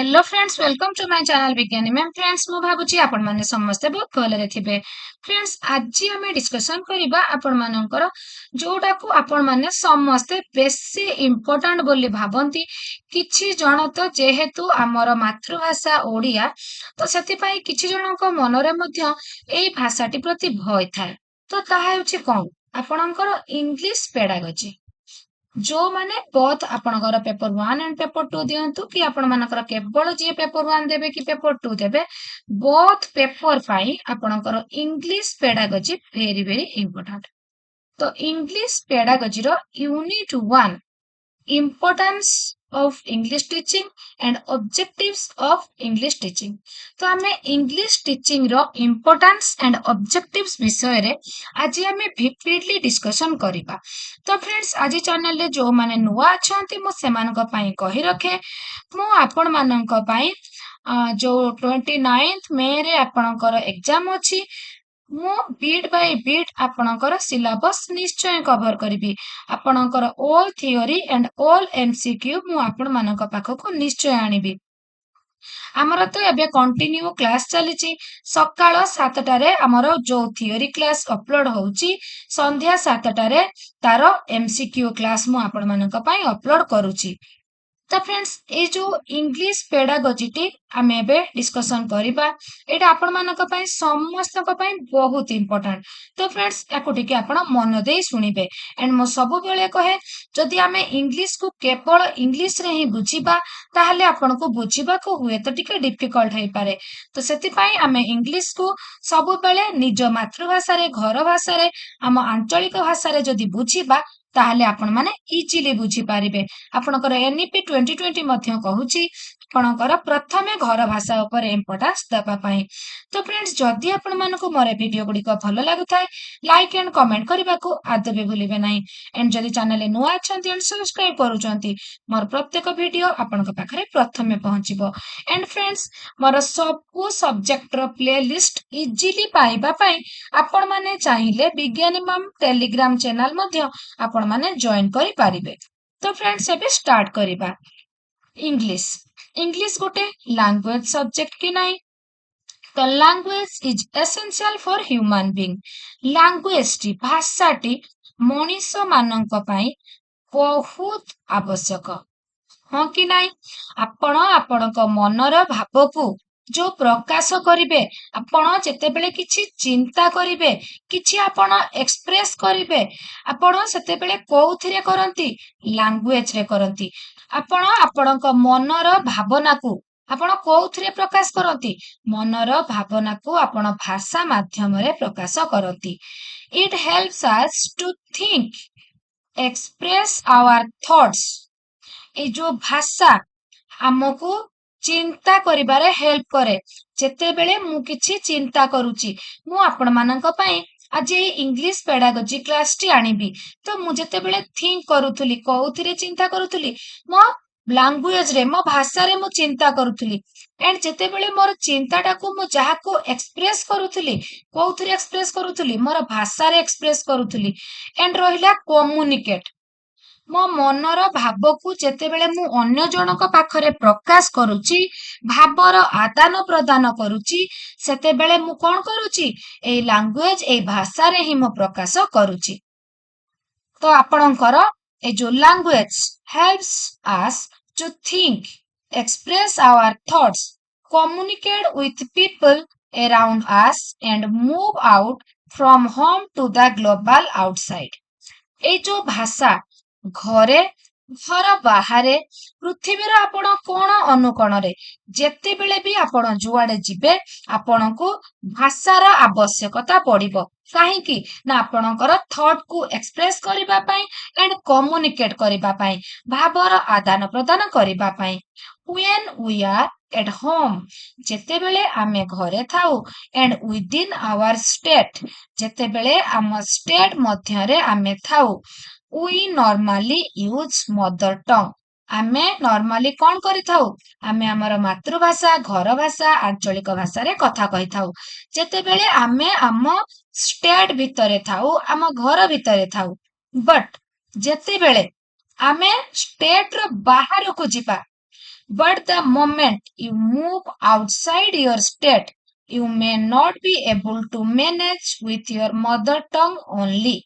Hello friends, welcome to my channel Vigyani ma'am. Friends, मु भाबुची आपण माने समस्ते बहुत भलरे थिबे। फ्रेंड्स, आज आमे डिस्कशन करिबा आपण मानकर जोटा को आपण माने समस्ते बेसी इंपोर्टेंट बोली भाबंती। किछि जण तो जेहेतु हमर मातृभाषा ओडिया, तो सेति पई किछि जनक मनरे मध्य एई भाषाटी प्रति भय थाए। तो ताहा हेउछि कोन आपणकर इंग्लिश पेडागोजी। जो माने बोथ आपणकर पेपर 1 एंड पेपर 2 दियंतु कि आपण मानकर केवल जे पेपर 1 देबे कि पेपर 2 देबे, बोथ पेपर पाई आपणकर English pedagogy very very important. तो इंग्लिश पेडागोजी रो unit 1 importance of English teaching and objectives of English teaching। तो आमे इंग्लिश टीचिंग रो importance and objectives विषय रे आज आमे विपिडली डिस्कशन करिबा। तो फ्रेंड्स, आज चैनल रे जो माने नुवा अछंती मो सेमानक पई कहि रखे। मो आपण मानक पई जो 29 मे रे आपणकर एग्जाम अछि, मु बीट बाय बीट आपणकर सिलेबस निश्चय कवर करिबी। आपणकर all theory and all MCQ मु आपण मानक पाखको निश्चय आनिबी। आमर तो एबे कंटिन्यू क्लास चलीची। सकाळ 7टा रे आमर जो थियोरी क्लास अपलोड होउची, संध्या 7टा रे तारो एमसीक्यू क्लास मु आपण मानक पई अपलोड करूची। तो फ्रेंड्स, ये जो इंग्लिश पेडागोजी टी आमे एबे डिस्कशन करिबा। एटा आपण मानक पई समस्त पई बहुत इंपोर्टेंट। तो फ्रेंड्स, याको टिके आपण मन देई सुनिबे। एंड मो सब बेले कहे, जदि आमे इंग्लिश को केवल इंग्लिश रे ही बुझिबा, ताहले आपण को बुझिबा को हुए तो टिके डिफिकल्ट हेई पारे। तो सेति पई आमे इंग्लिश को सब बेले निज मातृभाषा रे, घर भाषा रे, आम आंचलिक भाषा रे जदि बुझिबा, ताहले आपण माने इजीली बुझी पारिबे। आपणकर एनईपी 2020 मध्य कहूची आपणकर प्रथमे घर भाषा उपरे इंपोर्टेंस देबा पई। तो फ्रेंड्स, जदि आपण मानको मोर वीडियो गुडिक भलो लागुथाय, लाइक एंड कमेंट करबा को आदबे भूलिबे नाही। एंड जदि चैनल ए नुआ अछंती एंड सब्सक्राइब करूचंती, मोर प्रत्येक वीडियो आपणक पाखरे प्रथमे पहुंचीबो। एंड फ्रेंड्स, मोर सबु सब्जेक्ट रो प्लेलिस्ट इजीली पाइबा पई आपण माने चाहिले विज्ञानी माम टेलीग्राम चैनल मध्य आपण माने जॉइन करि पारिबे। तो फ्रेंड्स, एबे स्टार्ट करिबा। इंग्लिश इंग्लिश गोटे लैंग्वेज सब्जेक्ट कि नाही। तो language is essential for human being. Language T भाषा टी मनीष मानक पई बहुत आवश्यक। हाँ कि नाही? आपण आपणक मनर भावकु जो प्रकाश करिवे, आपण जेतेबेले किछि चिंता करिवे, किछि आपण एक्सप्रेस करिवे, आपण सेतेबेले कोउथिरे करंती, लैंग्वेज रे करंती। आपण आपणक मनर भावना को आपण कोउथिरे प्रकाश करंती, मनर भावना को आपण भाषा माध्यम रे प्रकाश करंती। It helps us to think, express our thoughts. ए जो भाषा हमको चिंता करिबारे हेल्प करे। जेतेबेले मु किछि चिंता करूची, मु आपण मानक पई आज ए इंग्लिश पेडागोजी क्लास टी आनिबी। तो मु जेतेबेले थिंक करूथुली, कोउथिरे चिंता करूथुली, मो लैंग्वेज रे, मो भाषा रे मु चिंता करूथुली। एंड जेतेबेले मोर चिंताटा को मु जाहा को एक्सप्रेस करूथुली, कोउथिरे एक्सप्रेस करूथुली, मोर भाषा रे एक्सप्रेस करूथुली। एंड रहिला कम्युनिकेट, मो मनर भावकु जेतेबेले मु अन्य जनक पाखरे प्रकाश करूची, भावर आदान प्रदान करूची, सेतेबेले मु कोन करूची, ए लैंग्वेज, ए भाषा रे ही मु प्रकाश करूची। तो आपणकर ए जो language helps us to think, express our thoughts, communicate with people around us and move out from home to the global outside. ए जो भाषा घरे, घर बाहरे, पृथ्वीर आपण कोण अनुकोण रे जेतेबेले भी आपण जुआडे जिबे, आपणको भाषार आवश्यकता पड़िबो। काहेकि ना आपणकर थॉट को एक्सप्रेस करिबा पई एंड कम्युनिकेट करिबा पई, भावर आदान प्रदान करिबा पई। When we are at home, जेतेबेले आमे घरे थाउ, एंड विदिन आवर स्टेट, जेतेबेले आम स्टेट मध्य रे आमे थाउ, we normally use mother tongue। आमे नॉर्मली कौन करिथाउ, आमे हमर मातृभाषा, घर भाषा, आंचलिक भाषा रे कथा कहिथाउ। जेतेबेले आमे आम स्टेट भितरे थाउ, आम घर भितरे थाउ। बट जेतेबेले आमे स्टेट रो बाहर को जिबा, but the moment you move outside your state, you may not be able to manage with your mother tongue only.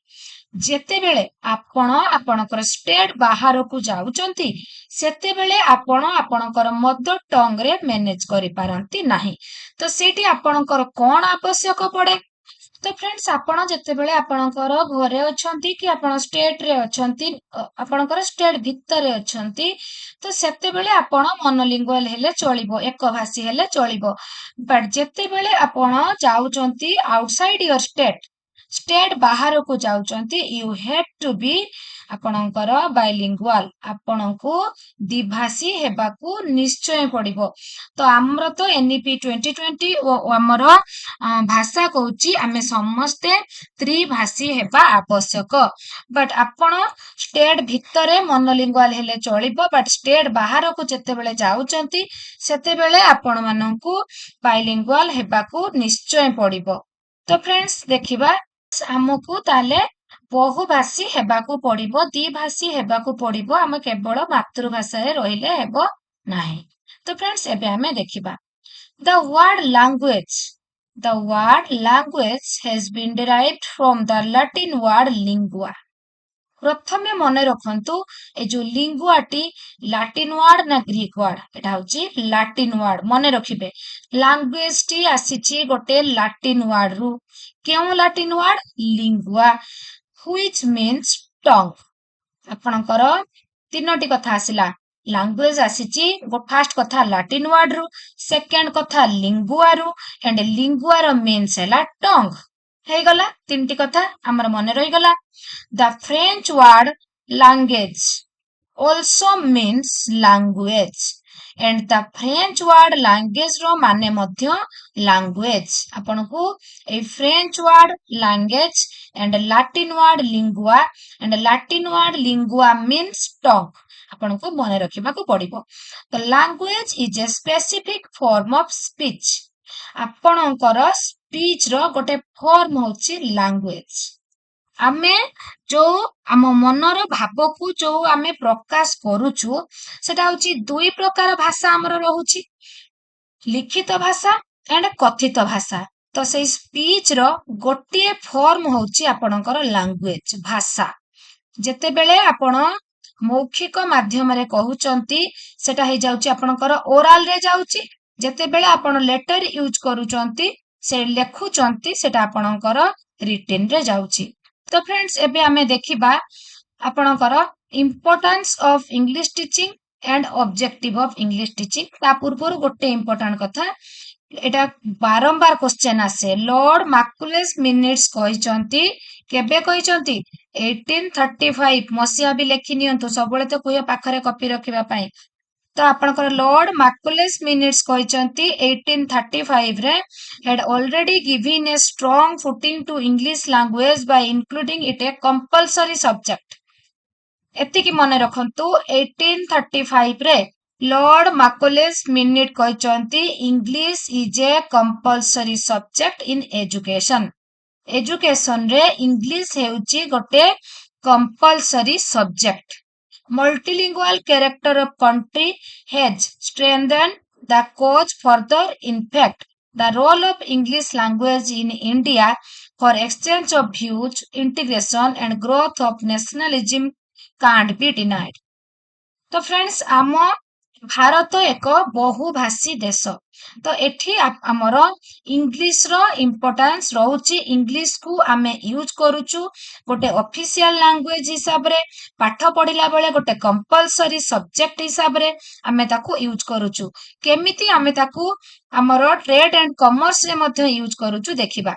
ଯେତେବେଳେ ଆପଣ ଆପଣଙ୍କର ଷ୍ଟେଟ୍ ବାହାରକୁ ଯାଉଛନ୍ତି ସେତେବେଳେ ଆପଣ ଆପଣଙ୍କର ମଦର ଟଙ୍ଗ ରେ ମ୍ୟାନେଜ କରିପାରନ୍ତି ନାହିଁ। ତ ସେଇଠି ଆପଣଙ୍କର କଣ ଆବଶ୍ୟକ ପଡେ? ତ ଫ୍ରେଣ୍ଡସ୍ ଆପଣ ଯେତେବେଳେ ଆପଣଙ୍କର ଘରେ ଅଛନ୍ତି କି ଆପଣ ଷ୍ଟେଟ୍ ରେ ଅଛନ୍ତି, ଆପଣଙ୍କର ଷ୍ଟେଟ୍ ଭିତରେ ଅଛନ୍ତି, ତ ସେତେବେଳେ ଆପଣ ମନୋଲିଙ୍ଗୁଆଲ ହେଲେ ଚଳିବ, ଏକ ଭାଷୀ ହେଲେ ଚଳିବ। ବଟ୍ ଯେତେବେଳେ ଆପଣ ଯାଉଛନ୍ତି ଆଉଟସାଇଡ୍ ୟୋର ଷ୍ଟେଟ୍ ବାହାରକୁ ଯାଉଛନ୍ତି, ୟୁ ହ୍ୟାଭ୍ ଟୁ ବି ଆପଣଙ୍କର ବାଇଲିଙ୍ଗୁଆଲ, ଆପଣଙ୍କୁ ଦ୍ୱିଭାଷୀ ହେବାକୁ ନିଶ୍ଚୟ ପଡିବ। ତ ଆମର ତ NEP 2020 ଓ ଆମର ଭାଷା କହୁଛି ଆମେ ସମସ୍ତେ ତ୍ରିଭାଷୀ ହେବା ଆବଶ୍ୟକ। ବଟ୍ ଆପଣ ଷ୍ଟେଟ୍ ଭିତରେ ମନୋଲିଙ୍ଗୁଆଲ ହେଲେ ଚଳିବ, ବଟ୍ ଷ୍ଟେଟ୍ ବାହାରକୁ ଯେତେବେଳେ ଯାଉଛନ୍ତି ସେତେବେଳେ ଆପଣ ମାନଙ୍କୁ ବାଇଲିଙ୍ଗୁଆଲ ହେବାକୁ ନିଶ୍ଚୟ ପଡିବ। ତ ଫ୍ରେଣ୍ଡସ୍ ଦେଖିବା ଆମକୁ ତାହେଲେ ବହୁଭାଷୀ ହେବାକୁ ପଡିବ, ଦ୍ୱିଭାଷୀ ହେବାକୁ ପଡିବ, ଆମେ କେବଳ ମାତୃଭାଷାରେ ରହିଲେ ହେବ ନାହିଁ। ତ ଫ୍ରେଣ୍ଡସ୍ ଏବେ ଆମେ ଦେଖିବା the word language. The word language has been derived from the Latin word lingua. ପ୍ରଥମେ ମନେ ରଖନ୍ତୁ ଏ ଯୋଉ ଲିଙ୍ଗୁଆଟି ଲାଟିନ ୱାର୍ଡ ନା ଗ୍ରୀକ ୱାର୍ଡ? ଏଟା ହଉଛି ଲାଟିନ ୱାର୍ଡ, ମନେ ରଖିବେ। ଲାଙ୍ଗୁଏଜ ଟି ଆସିଛି ଗୋଟେ ଲାଟିନ ୱାର୍ଡ ରୁ। କେଉଁ Latin word? Lingua, which means tongue। ଆପଣଙ୍କର ତିନୋଟି କଥା ଆସିଲା। ଲାଙ୍ଗୁଏଜ ଆସିଛି ଫାର୍ଷ୍ଟ କଥା ଲାଟିନ ୱାର୍ଡ ରୁ, ସେକେଣ୍ଡ କଥା ଲିଙ୍ଗୁଆ ରୁ, ଏଣ୍ଡ ଲିଙ୍ଗୁଆର ମିନ୍ସ ହେଲା ଟଙ୍ଗ। ହେଇଗଲା ତିନିଟି କଥା ଆମର ମନେ ରହିଗଲା। The French word language also means language, and the French word language ର ମାନେ ମଧ୍ୟ language। ଆପଣଙ୍କୁ ଏଇ French word language and Latin word lingua and Latin word lingua means tongue ଆପଣଙ୍କୁ ମନେ ରଖିବାକୁ ପଡିବ। The language is a specific form of speech। ଆପଣଙ୍କର ସ୍ପିଚ ର ଗୋଟେ ଫର୍ମ ହଉଛି ଲାଙ୍ଗୁଏଜ। ଆମେ ଯୋଉ ଆମ ମନର ଭାବକୁ ଯୋଉ ଆମେ ପ୍ରକାଶ କରୁଛୁ ସେଟା ହଉଛି ଦୁଇ ପ୍ରକାର ଭାଷା ଆମର ରହୁଛି, ଲିଖିତ ଭାଷା ଏଣ୍ଡ କଥିତ ଭାଷା। ତ ସେଇ ସ୍ପିଚ ର ଗୋଟିଏ ଫର୍ମ ହଉଛି ଆପଣଙ୍କର ଲାଙ୍ଗୁଏଜ, ଭାଷା। ଯେତେବେଳେ ଆପଣ ମୌଖିକ ମାଧ୍ୟମରେ କହୁଛନ୍ତି ସେଟା ହେଇଯାଉଛି ଆପଣଙ୍କର ଓରାଲ ରେ ଯାଉଛି, ଯେତେବେଳେ ଆପଣ ଲେଟର ୟୁଜ କରୁଛନ୍ତି ସେ ଲେଖୁଛନ୍ତି ସେଟା ଆପଣଙ୍କର ରିଟିନ ରେ ଯାଉଛି। ତ ଫ୍ରେଣ୍ଡସ୍ ଏବେ ଆମେ ଦେଖିବା ଆପଣଙ୍କର importance of English teaching and objective of English teaching. ତା ପୂର୍ବରୁ ଗୋଟେ ଇମ୍ପୋର୍ଟାଣ୍ଟ କଥା, ଏଟା ବାରମ୍ବାର କ୍ୱେଶ୍ଚନ ଆସେ। ଲର୍ଡ ମାକୁଲେସ୍ ମିନିଟ୍ସ କହିଛନ୍ତି, କେବେ କହିଛନ୍ତି? 1835 ମସିହା ବି ଲେଖି ନିଅନ୍ତୁ, ସବୁବେଳେ ତ କୁହ ପାଖରେ କପି ରଖିବା ପାଇଁ। ତ ଆପଣଙ୍କର ଲର୍ଡ ମାକୁଲେସ୍ ମିନିଟ୍ସ କହିଛନ୍ତି 1835 ରେ had already given a strong footing to English language by including it a compulsory subject। ଏତିକି ମନେ ରଖନ୍ତୁ, 1835 ରେ ଲର୍ଡ ମାକୁଲେସ୍ ମିନିଟ୍ କହିଛନ୍ତି English is a compulsory subject in education. Education ରେ ଇଂଲିଶ ହେଉଛି ଗୋଟେ compulsory subject. Multilingual character of country has strengthened the cause further. In fact, the role of English language in India for exchange of views, integration and growth of nationalism can't be denied। ତ friends ଆମ ଭାରତ ଏକ ବହୁଭାଷୀ ଦେଶ। ତ ଏଠି ଆମର English ର importance ରହୁଛି। English କୁ ଆମେ ୟୁଜ କରୁଛୁ ଗୋଟେ ଅଫିସିଆଲ ଲାଙ୍ଗୁଏଜ ହିସାବରେ, ପାଠ ପଢିଲା ବେଳେ ଗୋଟେ କମ୍ପଲସରି ସବଜେକ୍ଟ ହିସାବରେ ଆମେ ତାକୁ ୟୁଜ କରୁଛୁ। କେମିତି ଆମେ ତାକୁ ଆମର ଟ୍ରେଡ ଆଣ୍ଡ କମର୍ସ ରେ ମଧ୍ୟ ୟୁଜ କରୁଛୁ ଦେଖିବା।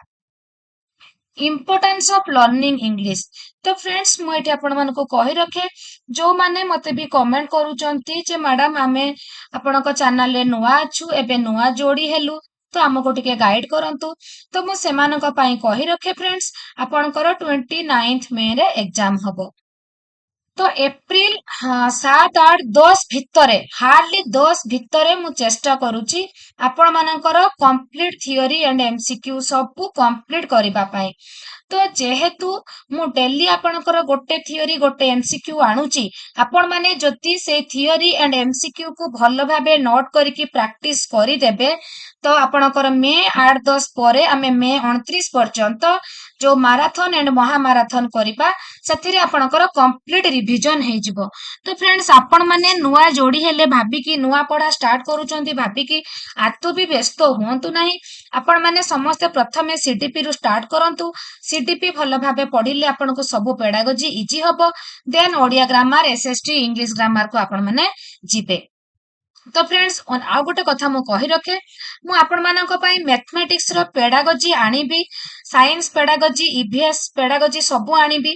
Importance of learning English. ତ ଫ୍ରେଣ୍ଡସ୍ ମୁଁ ଏଠି ଆପଣମାନଙ୍କୁ କହି ରଖେ, ଯୋଉମାନେ ମତେ ବି କମେଣ୍ଟ କରୁଛନ୍ତି ଯେ ମ୍ୟାଡାମ ଆମେ ଆପଣଙ୍କ ଚ୍ୟାନେଲରେ ନୂଆ ଅଛୁ, ଏବେ ନୂଆ ଯୋଡି ହେଲୁ, ତ ଆମକୁ ଟିକେ ଗାଇଡ କରନ୍ତୁ। ତ ମୁଁ ସେମାନଙ୍କ ପାଇଁ କହି ରଖେ ଫ୍ରେଣ୍ଡସ୍, ଆପଣଙ୍କର 29 ମେ ରେ ଏକ୍ଜାମ ହବ। ତ ଏପ୍ରିଲ 7, 8, 10 ଭିତରେ, ହାର୍ଡଲି 10 ଭିତରେ ମୁଁ ଚେଷ୍ଟା କରୁଛି ଆପଣ ମାନଙ୍କର କମ୍ପ୍ଲିଟ ଥିଓରି ଆଣ୍ଡ MCQ ସବୁ କମ୍ପ୍ଲିଟ କରିବା ପାଇଁ। तो जेहेतु मु डेली आपणकर गोटे थियोरी गोटे एमसीक्यू आणुची आपण माने जति से थियोरी एंड एमसीक्यू को भल भाबे नोट करके प्रैक्टिस करी देबे तो आपणकर मे 8-10 परे आमे मे 29 पर्यंत जो माराथन एंड महामाराथन करिबा सथिरे आपणकर कंप्लीट रिवीजन हे जिवो। तो फ्रेंड्स आपण माने नुआ जोड़ी हेले भाबी की नुआ पढ़ा स्टार्ट करूचंती भाबी की आतु भी व्यस्त हुंतु नाही। आपण माने समस्त प्रथमे सीडीपी रु स्टार्ट करंतु। सीडीपी भल भाबे पढ़िले आपनको सब पेडागोजी इजी हबो। Then Odia grammar SST English grammar को आपण माने जिबे। तो फ्रेंड्स आउ गोटे कथा मु कहि रखे मु आपण मानक पई मैथमेटिक्स रो पेडागोजी आनिबी साइंस पेडागोजी ईवीएस पेडागोजी सब आनिबी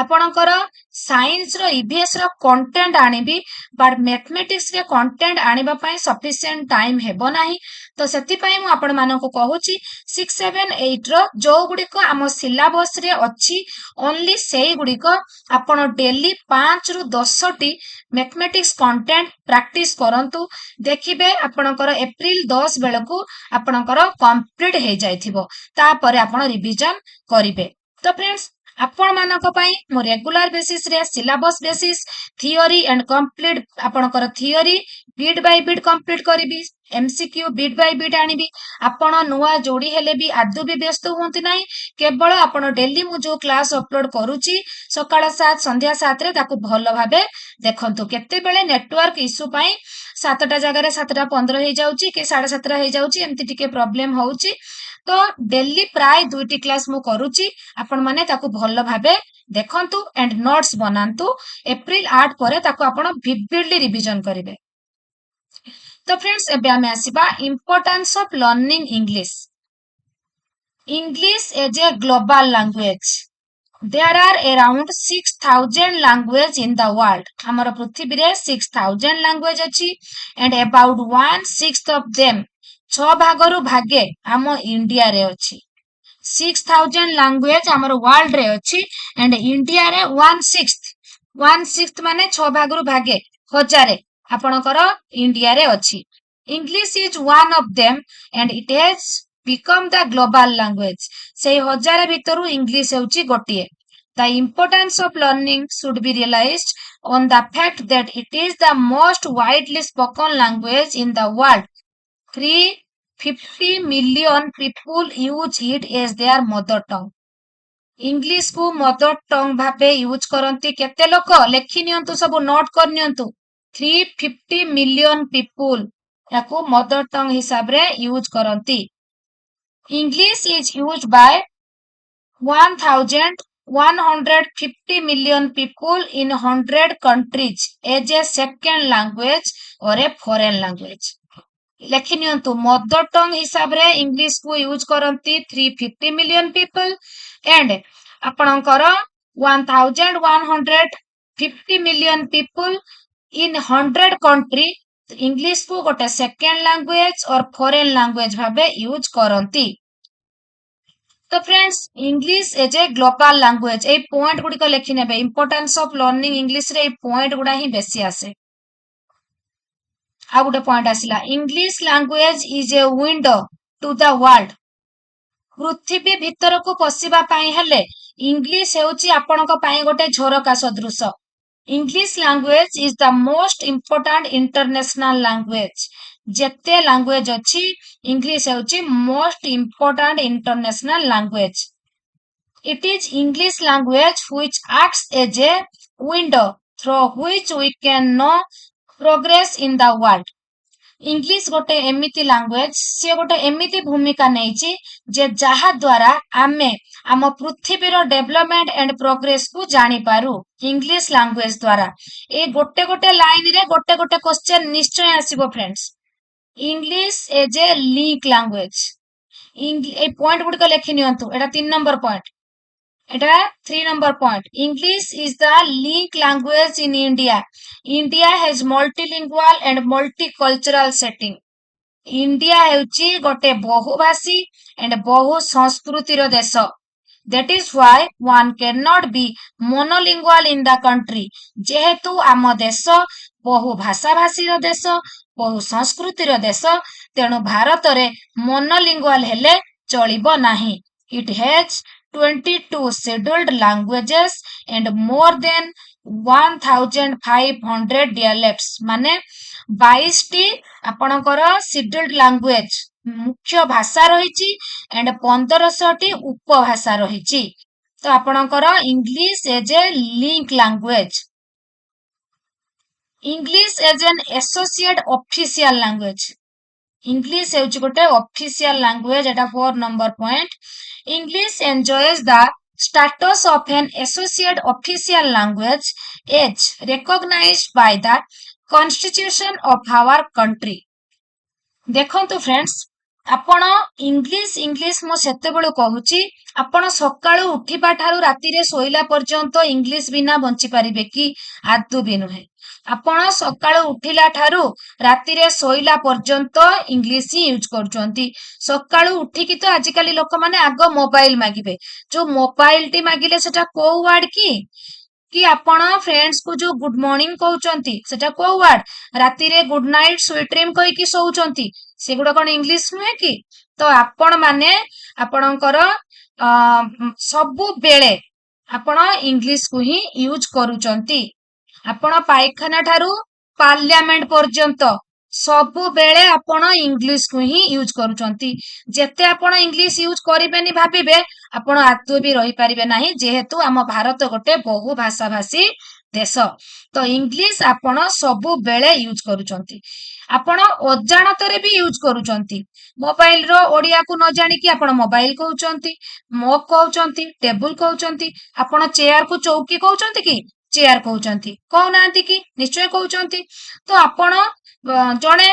आपणकर साइंस रो ईवीएस रो कंटेंट आनिबी बट मैथमेटिक्स रे कंटेंट आनिबा पई सफिशिएंट टाइम हेबो नाही। तो सेति पई मु आपण मानक कहूची 6 7 8 रो जो गुडी को आम सिलेबस रे अछि ओनली सेई गुडी को आपण डेली 5 रु 10 टी मैथमेटिक्स कंटेंट प्रैक्टिस करंतु देखिबे आपणकर एप्रिल 10 बेलकू आपणकर कंप्लीट हे जाइथिबो तापरे आपण रिवीजन करिवे। तो फ्रेंड्स आपण मानक पई मो रेगुलर बेसिस रे syllabus basis theory and complete आपणकर theory bit by bit complete करिबी एमसीक्यू बिट बाय बिट आनिबी आपण नुआ जोड़ी हेले भी आदु भी व्यस्त हुंती नाही केवल आपण डेली मु जो क्लास अपलोड करूची सकाळ 7 संध्या 7 रे ताकू भलो भाबे देखंतु केते बेले नेटवर्क इश्यू पई 7टा जगह 7:15 हे जाउची के 7:30 हे जाउची एमती टिके प्रॉब्लम होउची। तो डेली प्राय 2टी क्लास मु करूची आपण माने ताकू भलो भाबे देखंतु एंड नोट्स बनांतु एप्रिल 8 परे ताकू आपण विविडली रिवीजन करिवे। तो फ्रेंड्स एबे आमे आसीबा importance of learning English. English as a global language there are around 6,000 language in the world हमर पृथ्वी रे 6,000 language अछि and about 1/6 of them 6 भागरु भागे हम इंडिया रे अछि। 6,000 language हमर वर्ल्ड रे अछि and इंडिया रे 1/6 माने 6 भागरु भागे हजारे आपणकर इंडिया रे अछि। English is one of them and it has become the global language से हजार भितरु English हेउची गोटिए। The importance of learning should be realized on the fact that it is the most widely spoken language in the world. 350 million people use it as their mother tongue. English को mother tongue भाबे use करंती केते लोक लेखि नियंतु सब note कर नियंतु 350 मिलियन पीपुल याको मदर टंग हिसाब रे यूज करंती। English is used by 1,150 million people in 100 countries as a second language or a foreign language. लेखि नियंतु मदर टंग हिसाब रे इंग्लिश को यूज करंती 350 million people and आपणकर 1,150 million people in 100 country English को गोटे सेकेंड लैंग्वेज और फॉरेन लैंग्वेज भाबे यूज करंती। तो friends English as a global language ए पॉइंट गुडी को लेखि नेबे इंपोर्टेंस ऑफ लर्निंग इंग्लिश रे ए पॉइंट गुडा ही बेसी आसे। आ गुटे पॉइंट आसिला English language is a window to the world. पृथ्वी भीतर को पसिबा पाई हेले इंग्लिश हेउची आपणक पाई गोटे झरका सदृश। English language is the most important international language जेते लैंग्वेज अछि इंग्लिश हेउची most important international language. It is English language which acts as a window through which we can know progress in the world। English गोटे एमिति language से गोटे एमिति भूमिका नेछि जे जहा द्वारा आमे आम पृथ्वी रो डेवलपमेंट एंड प्रोग्रेस को जानि पारू इंग्लिश लैंग्वेज द्वारा। ए गोटे गोटे लाइन रे गोटे गोटे क्वेश्चन निश्चय आसीबो friends. English as a link language ए पॉइंट गुडी को लेखि नियंतु एटा 3 नंबर पॉइंट एटा 3 number point. English is the link language in India. India has multilingual and multicultural setting. India हेउची गोटे बहुभाषी एंड बहु संस्कृतिर देश। That is why one cannot be monolingual in the country। जेहेतु आम देश बहु भाषा भाषीर देश बहु संस्कृतिर देश तेणु भारत रे मोनोलिंगुअल हेले चलिबो नाही। It has 22 scheduled languages and more than 1500 dialects माने 22 टी आपणकर scheduled language मुख्य भाषा रही एंड 1500 टी उपभाषा रही तो आपणकर English as a link language English as an associate official language English हेउची गोटे ऑफिशियल लैंग्वेज एटा 4 number point English enjoys the status of an associate official language is recognized by the constitution of our country देखंतु friends आपण English मु सेतेबेलु कहूची आपण सकाळू उठिबा ठारू राती रे सोइला पर्यंत इंग्लिश बिना बंची पारिबे कि आदु भी नुहे आपण सकाळू उठिला ठारू राती रे सोइला पर्यंत इंग्लिश ही यूज करूचंती सकाळू उठिकी तो आजिकाली लोक माने आग मोबाइल मागिबे जो मोबाइल टी मागिले सेटा को वर्ड कि आपण फ्रेंड्स को जो गुड मॉर्निंग कहउचंती सेटा को वर्ड राती रे गुड नाइट स्वीट ड्रीम कहि कि सोउचंती सेगुडा कोन इंग्लिश नुहे कि तो आपण माने आपणकर सबु बेले आपण इंग्लिश को ही यूज करूचंती आपण पायखाना ठारू पार्लियामेंट पर्यंत सबु बेले आपण इंग्लिश को ही यूज करूचंती जेते आपण इंग्लिश यूज करिबेनी भाबिबे आपण आतु भी रही पारिबे नाही जेहेतु आम भारत गोटे बहु भाषा भाषी देश तो इंग्लिश आपण सबु बेले यूज करूचंती आपण अजाणतरे भी यूज करूचंती मोबाइल रो ओडिया को न जानि कि आपण मोबाइल कहउचंती मग कहउचंती टेबल कहउचंती आपण चेयर को चौकी कहउचंती कि चेयर कहउचंती कहउनांती कि निश्चय कहउचंती तो आपण जणे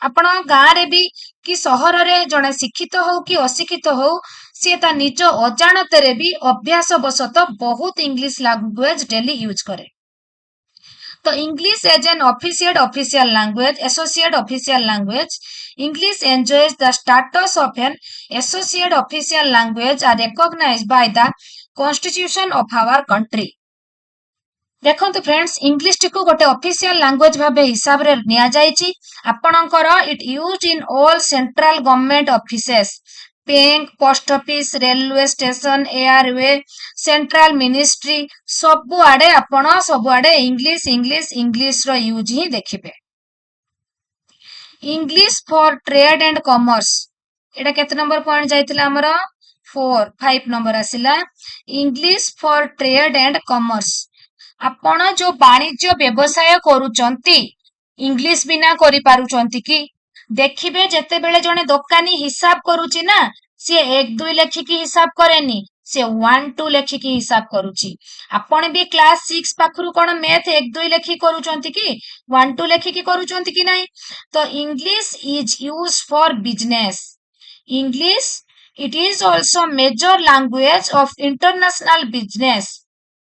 आपण गाँ रे भी कि सहर रे जणे शिक्षित हो कि अशिक्षित हो से ता निज अजाणतरे भी अभ्यास बसत बहुत इंग्लिश लैंग्वेज डेली यूज करे तो English as an official language associate official language English enjoys the status of an associate official language are recognised by the constitution of our country देखंतु फ्रेंड्स इंग्लिश टिको गोटे official language भाबे हिसाब रे निया जायछि आपणकर it used in all central government offices bank post office railway station airway central ministry सबु आडे आपण सबु आडे इंग्लिश इंग्लिश इंग्लिश रो यूज ही देखिबे English for trade and commerce एटा केते नंबर पॉइंट जाइतिला हमर 5 नंबर आसिला English for trade and commerce आपण जो वाणिज्य व्यवसाय करूचंती इंग्लिश बिना करि पारुचंती कि देखिबे जेते बेले जने दुकानी हिसाब करूची ना से 1 2 लेखि की हिसाब करेनी से 1 2 लेखि की हिसाब करूची आपण भी क्लास 6 पाखरु कोन मैथ 1 2 लेखि करूचंती कि 1 2 लेखि की करूचंती कि नहीं तो English is used for business English it is also major language of international business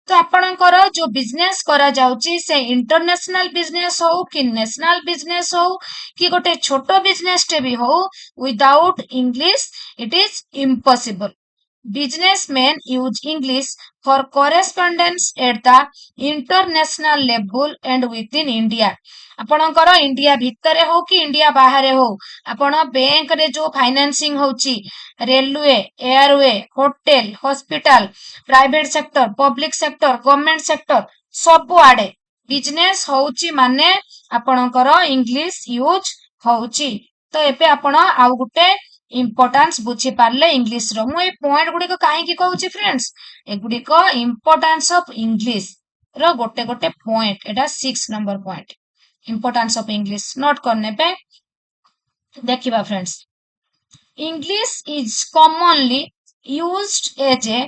तो आपणकर जो बिजनेस करा जाउची से इंटरनेशनल बिजनेस हो कि नेशनल बिजनेस हो कि गोटे छोटो बिजनेस टे भी हो without English it is impossible businessmen use English for correspondence at the international level and within India आपणकर इंडिया भितरे हो कि इंडिया बाहर हो आपण बैंक रे जो फाइनेंसिंग होची railway airway hotel hospital private sector public sector government sector सब आडे बिजनेस होची माने आपणकर इंग्लिश यूज होची तो एबे आपण आउ गुटे इम्पोर्टान्स बुझी पारले इंग्लिश रो मु ए पॉइंट गुडी को काहे की कहूची फ्रेंड्स ए गुडी को इम्पोर्टान्स ऑफ इंग्लिश रो गोटे गोटे पॉइंट एटा 6 number point importance of English note करने पे देखिबा friends English is commonly used as a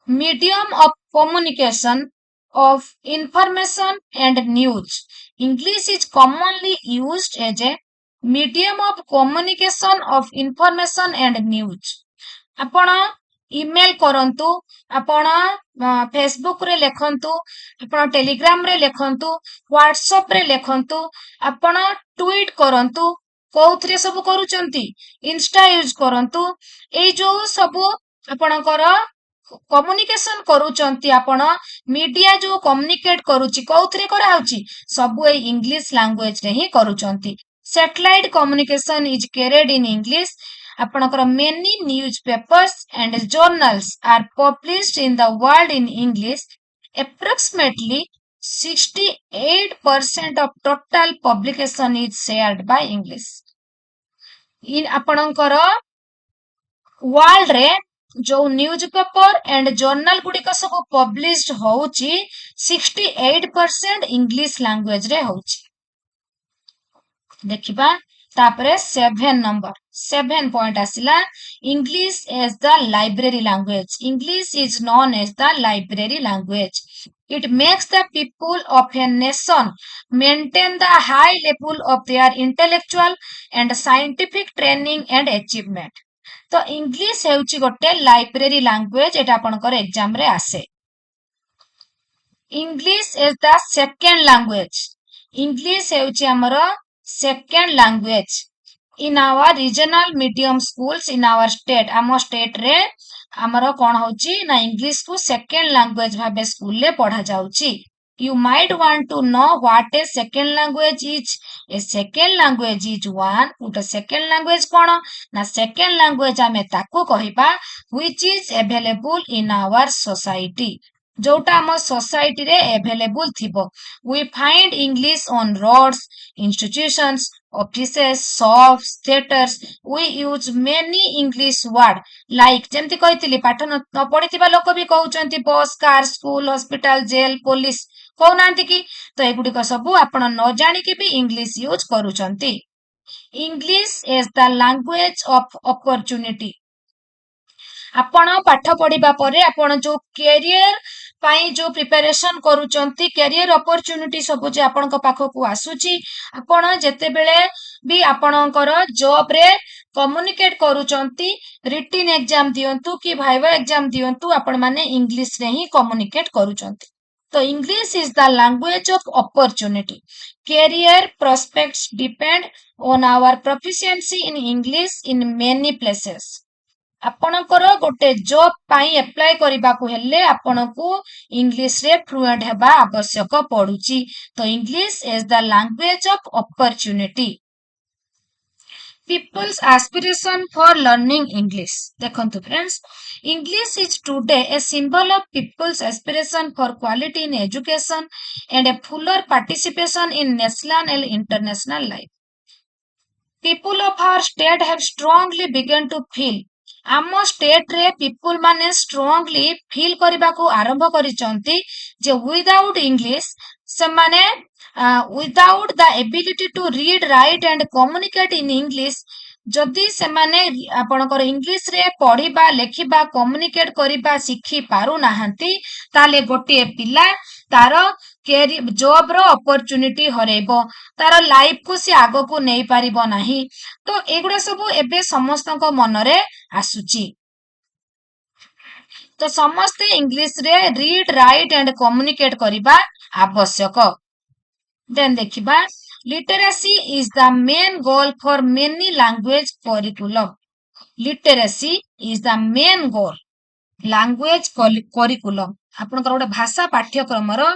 medium of communication of information and news. English is commonly used as a medium of communication of information and news. आपण email करंतु आपण Facebook रे लेखंतु आपण Telegram रे लेखंतु WhatsApp रे लेखंतु आपण tweet करंतु कोउथरे सब करूचंती इंस्टा यूज करंतु ए जो सब आपणकर कम्युनिकेशन करूचंती आपण मीडिया जो कम्युनिकेट करूची कोउथरे करा होची सब ए इंग्लिश लैंग्वेज रे ही करूचंती satellite communication is carried in English ଆପଣଙ୍କର many newspapers and journals are published in the world in English. Approximately 68% of total publication is shared by English. ଆପଣଙ୍କର ୱାର୍ଲଡ ରେ ଯୋଉ ନ୍ୟୁଜ ପେପର ଆଣ୍ଡ ଜର୍ନାଲ ଗୁଡିକ ସବୁ ପବ୍ଲିଶଡ ହଉଛି 68% ଇଂଲିଶ ଲାଙ୍ଗୁଏଜ ରେ ହଉଛି। ଦେଖିବା ତାପରେ 7 ପଏଣ୍ଟ ଆସିଲା English age the library language. English is known age the library language. It makes the people of a nation maintain the high level of their intellectual and scientific training and achievement. तो English हेउची गोटे library language एटा आपनकर exam रे आसे। English is the second language. English हेउची हमर second language in our regional medium schools in our state. आम स्टेट रे हमर कोन होची ना इंग्लिश को सेकंड लैंग्वेज भाबे स्कूल रे पढ़ा जाउची। You might want to know what a second language is. A second language is one. What a second language kono? Na second language ame taku kahiba which is available in our society. जोटा आम society रे available थिबो। We find English on roads, institutions, offices, shops, theaters. We use many English word like जेमति कहितली पाठ न पढिथिबा लोक भी कहउचंती bus, car, school, hospital, jail, police कहउनांती कि तो एगुडिक सब आपण न जानि कि भी इंग्लिश यूज करूचंती। English is the language of opportunity. आपण पाठ पढ़िबा परे आपण जो कैरियर पाई जो प्रिपरेशन करूचंती कैरियर अपॉर्चुनिटी सब जे आपनक पाखकू आसुची आपण जेते बेले भी आपणकर जॉब रे कम्युनिकेट करूचंती रिटन एग्जाम दियंतु कि भाइवा एग्जाम दियंतु आपण माने इंग्लिश रे ही कम्युनिकेट करूचंती। तो English is the language of opportunity. Career prospects depend on our proficiency in English in many places. आपणकर गोटे जॉब पाई अप्लाई करबाकू हेले आपणकू इंग्लिश रे फ्लुएंट हेबा आवश्यक पडुची। तो English is the language of opportunity. People's aspiration for learning English. देखंतु friends, English is today a symbol of people's aspiration for quality in education and a fuller participation in national and international life. People of our state have strongly begun to feel आम state रे people माने strongly feel करबा को आरंभ करिसंती जे without English से माने without the ability to read write and communicate in English जदि से माने आपनकर इंग्लिश रे पढ़िबा लेखिबा कम्युनिकेट करिबा सिखि पारु नाहंती ताले गोटे पिला तार जॉब रो अपॉर्चुनिटी हरेबो तार लाइफ को से आगो को नहीं पारिबो नाही। तो एगुडा सब एबे समस्तक मनरे आसुची। तो समस्ते इंग्लिश रे रीड राइट एंड कम्युनिकेट करिबा आवश्यक। देन देखिबा literacy is the main goal for many language curriculum. Literacy is the main goal language curriculum आपनकर गोटे भाषा पाठ्यक्रम रो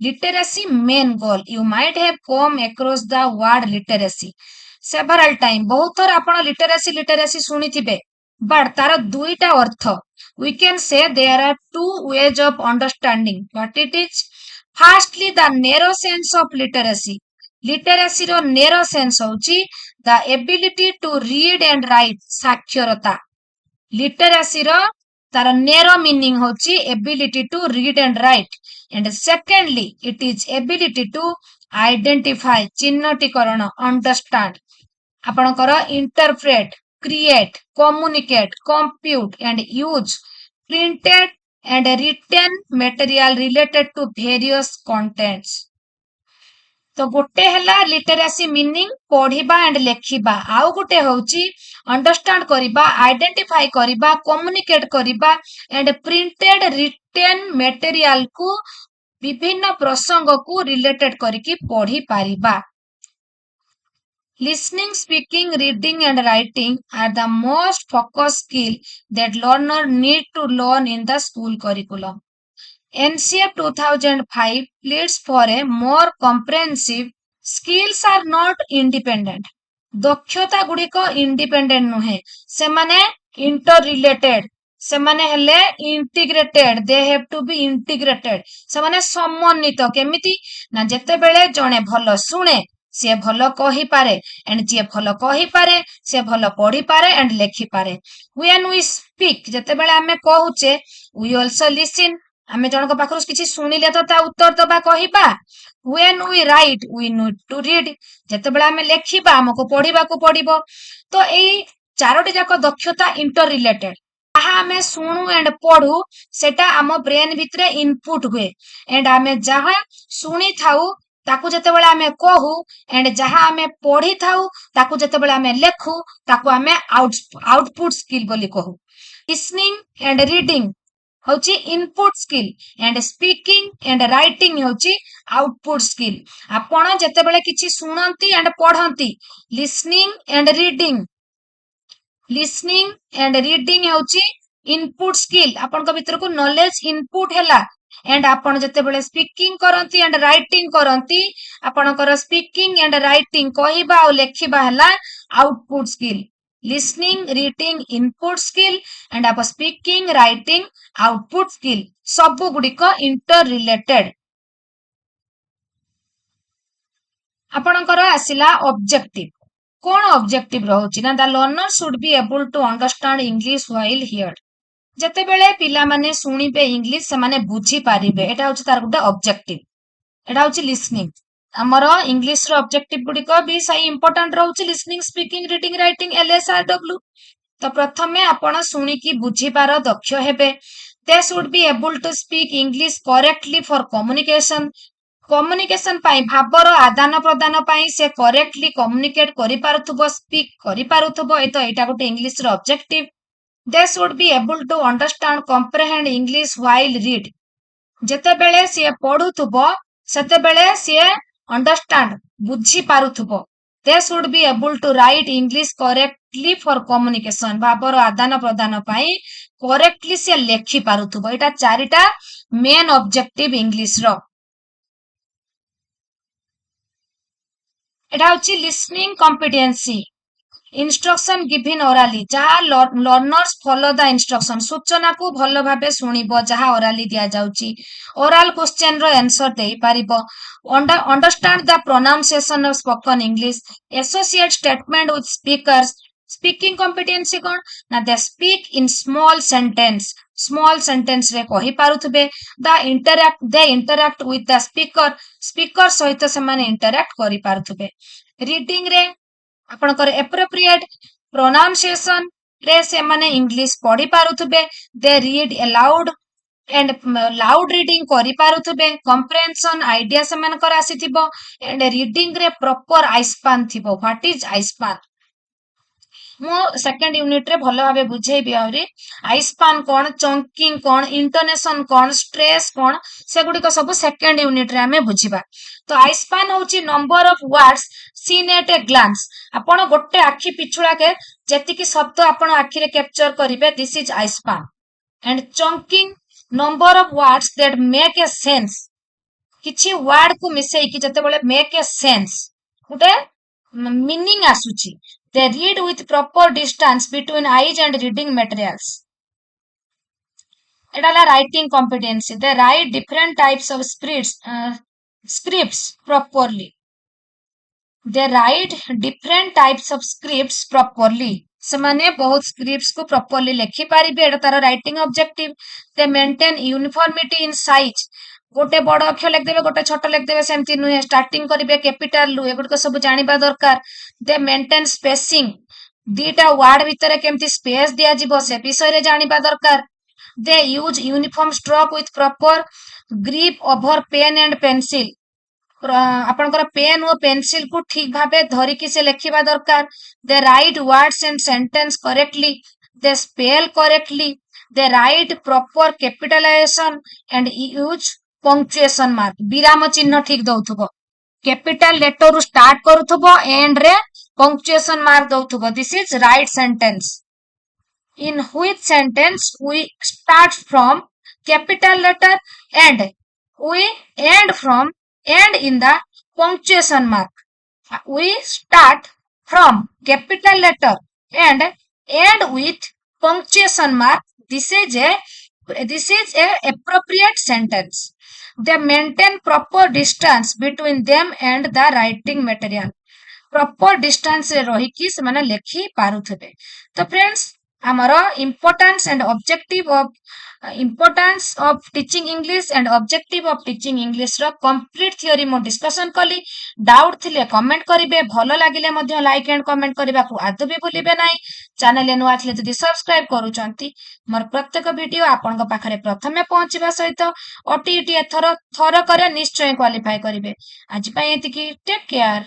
literacy main goal. You might have come across the word literacy several time. बहुत थर आपण लिटरेसी लिटरेसी सुनिथिबे but तार दुईटा अर्थ। We can say there are two ways of understanding what it is. Firstly the narrow sense of literacy. Literacy रो narrow sense होची the ability to read and write साक्षरता। लिटरेसी रो तार narrow meaning होची ability to read and write and secondly it is ability to identify चिन्हटीकरण understand आपनकर interpret create communicate compute and use printed and written material related to various contents. तो गोटे हला literacy meaning पढ़िबा and लेखिबा आउ गोटे होची अंडरस्टैंड करिबा आइडेंटिफाई करिबा कम्युनिकेट करिबा एंड प्रिंटेड रिटन मटेरियल को विभिन्न प्रसंग को रिलेटेड करिकी पढ़ी Paribas. Listening, speaking, reading and writing are the most focused skill that learner need to learn in the school curriculum. NCF 2005 pleads for a more comprehensive skills are not independent ଦକ୍ଷତା ଗୁଡିକ independent ନୁହେଁ, ସେମାନେ inter related, ସେମାନେ ହେଲେ integrated, they have to be integrated, ସେମାନେ ସମନ୍ୱିତ। କେମିତି ନା ଯେତେବେଳେ ଜଣେ ଭଲ ଶୁଣେ ସିଏ ଭଲ କହିପାରେ, ଏଣ୍ଡ ଯିଏ ଭଲ କହିପାରେ ସିଏ ଭଲ ପଢିପାରେ ଏଣ୍ଡ ଲେଖିପାରେ। when we speak, ଯେତେବେଳେ ଆମେ କହୁଛେ, we also listen, ଆମେ ଜଣଙ୍କ ପାଖରୁ କିଛି ଶୁଣିଲେ ତ ତା ଉତ୍ତର ଦବା କହିବା। when we write we need to read, ଯେତେବେଳେ ଆମେ ଲେଖିବା ଆମକୁ ପଢିବାକୁ ପଡିବ। ତ ଏଇ ଚାରୋଟି ଯାକ ଦକ୍ଷତା ଇଣ୍ଟର ରିଲେଟେଡ। ଯାହା ଆମେ ଶୁଣୁ ଏଣ୍ଡ ପଢୁ ସେଟା ଆମ ବ୍ରେନ ଭିତରେ ଇନପୁଟ ହୁଏ, ଏଣ୍ଡ ଆମେ ଯାହା ଶୁଣିଥାଉ ତାକୁ ଯେତେବେଳେ ଆମେ କହୁ, ଏଣ୍ଡ ଯାହା ଆମେ ପଢିଥାଉ ତାକୁ ଯେତେବେଳେ ଆମେ ଲେଖୁ ତାକୁ ଆମେ ଆଉଟପୁଟ ସ୍କିଲ ବୋଲି କହୁ। listening and reading ହଉଛି input skill, and speaking and writing ହଉଛି ଆଉଟପୁଟ ସ୍କିଲ। ଆପଣ ଯେତେବେଳେ କିଛି ଶୁଣନ୍ତି ଏଣ୍ଡ ପଢନ୍ତି, listening and reading, listening and reading ହେଉଛି ଇନପୁଟ ସ୍କିଲ, ଆପଣଙ୍କ ଭିତରକୁ ନଲେଜ ଇନପୁଟ ହେଲା। ଏଣ୍ଡ ଆପଣ ଯେତେବେଳେ ସ୍ପିକିଂ କରନ୍ତି ଏଣ୍ଡ ରାଇଟିଂ କରନ୍ତି, ଆପଣଙ୍କର ସ୍ପିକିଂ ଏଣ୍ଡ ରାଇଟିଂ କହିବା ଆଉ ଲେଖିବା ହେଲା output skill. listening, reading input skill and our speaking, writing output skill, ସବୁ ଗୁଡିକ inter related। ଆପଣଙ୍କର ଆସିଲା objective। କଣ objective ରହୁଛି ନା the learner should be able to understand English while heard, ଯେତେବେଳେ ପିଲାମାନେ ଶୁଣିବେ ଇଂଲିଶ ସେମାନେ ବୁଝିପାରିବେ, ଏଟା ହଉଛି ତାର ଗୋଟେ objective। ଏଟା ହଉଛି listening। ଆମର ଇଂଲିଶ ର ଅବଜେକ୍ଟିଭ ଗୁଡିକ ବି ସେଇ ଇମ୍ପୋର୍ଟାଣ୍ଟ ରହୁଛି, listening, speaking, reading, writing, LSRW। ତ ପ୍ରଥମେ ଆପଣ ଶୁଣିକି ବୁଝିବାର ଦକ୍ଷ ହେବେ। they should be able to speak English correctly for communication, communication ପାଇଁ, ଭାବର ଆଦାନ ପ୍ରଦାନ ପାଇଁ ସେ କରେକ୍ଟଲି କମ୍ୟୁନିକେଟ କରିପାରୁଥିବ, ସ୍ପିକ୍ କରିପାରୁଥିବ, ଏଇଟା ଗୋଟେ ଇଂଲିଶ ର objective. they should be able to understand, comprehend English while read, ଯେତେବେଳେ ସିଏ ପଢୁଥିବ ସେତେବେଳେ ସିଏ ଅଣ୍ଡରଷ୍ଟାଣ୍ଡ ବୁଝି ପାରୁଥିବ। they should be able to write English correctly for communication, ଭାବର ଆଦାନ ପ୍ରଦାନ ପାଇଁ କରେକ୍ଟଲି ସିଏ ଲେଖି ପାରୁଥିବ। ଏଇଟା ଚାରିଟା ମେନ୍ ଅବଜେକ୍ଟିଭ ଇଂଲିଶ ର। ଏଟା ହଉଛି listening competency, instruction given orally, ଯାହା learners follow the instruction, ସୂଚନାକୁ ଭଲ ଭାବେ ଶୁଣିବ ଯାହା orally ଦିଆଯାଉଛି, oral question ର answer ଦେଇପାରିବ, understand the pronunciation of spoken English, associate statement with speakers। speaking competency କଣ ନା they speak in small sentence, small sentence ରେ କହିପାରୁଥିବେ। they interact with the speaker, speaker ସହିତ ସେମାନେ interact କରିପାରୁଥିବେ। reading ରେ ଆପଣଙ୍କର appropriate pronunciation ରେ ସେମାନେ ଇଂଲିଶ ପଢି ପାରୁଥିବେ। they read aloud and loud reading କରିପାରୁଥିବେ। comprehension idea ସେମାନଙ୍କର ଆସିଥିବ, and reading ରେ proper ଆଇସ୍ପାନ ଥିବ। what is ଆଇସ୍ପାନ ମୁଁ ସେକେଣ୍ଡ ୟୁନିଟ ରେ ଭଲ ଭାବେ ବୁଝେଇବି ଆହୁରି। ଆଇସ୍ପାନ କଣ, ଚଙ୍କିଂ କଣ, ଇଣ୍ଟୋନେସନ କଣ, ଷ୍ଟ୍ରେସ୍ କଣ, ସେଗୁଡିକ ସବୁ ସେକେଣ୍ଡ ୟୁନିଟ ରେ ଆମେ ବୁଝିବା। ତ ଆଇସ୍ପାନ ହଉଛି number of words seen at a glance, ଆପଣ ଗୋଟେ ଆଖି ପିଛୁଳାକେ ଯେତିକି ଶବ୍ଦ ଆପଣ ଆଖିରେ କ୍ୟାପଚର କରିବେ, this is eye span. and chunking, number of words that make a sense, କିଛି ୱାର୍ଡ କୁ ମିଶେଇକି ଯେତେବେଳେ make a sense, ଗୋଟେ ମିନିଂ ଆସୁଛି। they read with proper distance between eyes and reading materials, ଏଟା ହେଲା writing competency। they write different types of scripts properly, they write different types of scripts properly, ସେମାନେ ବହୁତ ସ୍କ୍ରିପ୍ଟସ୍ କୁ ପ୍ରପରଲି ଲେଖି ପାରିବେ, ଏଟା ତାର writing objective. they maintain uniformity in size, ଗୋଟେ ବଡ ଅକ୍ଷର ଲେଖିଦେବେ ଗୋଟେ ଛୋଟ ଲେଖିଦେବେ ସେମିତି ନୁହେଁ, ଷ୍ଟାର୍ଟିଂ କରିବେ କ୍ୟାପିଟାଲରୁ, ଏଗୁଡିକ ସବୁ ଜାଣିବା ଦରକାର। they maintain spacing, ଦିଟା ୱାର୍ଡ ଭିତରେ କେମିତି ସ୍ପେସ ଦିଆଯିବ ସେ ବିଷୟରେ ଜାଣିବା ଦରକାର। they use uniform stroke with proper grip over pen and pencil, ଆପଣଙ୍କର ପେନ୍ ଓ ପେନସିଲ କୁ ଠିକ ଭାବେ ଧରିକି ସେ ଲେଖିବା ଦରକାର। they write words and sentence correctly, they spell correctly, they write proper capitalization and use punctuation mark, ବିରାମ ଚିହ୍ନ ଠିକ ଦଉଥିବ, କ୍ୟାପିଟାଲ ଲେଟର ରୁ ଷ୍ଟାର୍ଟ କରୁଥିବ, ଏଣ୍ଡ ରେ punctuation mark ଦଉଥିବ, this is right sentence। in which sentence we start from capital letter and we end from and in the punctuation mark, we start from capital letter and end with punctuation mark. This is a appropriate sentence. They maintain proper distance between them and the writing material. Proper distance रे रही से माने लेखि पारुथिबे. तो friends हमरो importance of teaching English and objective of teaching English रो complete theory मो डिस्कशन कली. डाउट थिले कमेंट करिवे, भलो लागिले मध्ये लाइक एंड कमेंट करबा को आदो भी भूलिबे नाही. चैनल ए नुआ थिले जदि सब्सक्राइब करूचंती मोर प्रत्येक वीडियो आपन को पाखरे प्रथमे पहुंचीबा सहित ओटीईटी थर करे निश्चय क्वालिफाई करिवे. आज पय एतिकी टेक केयर.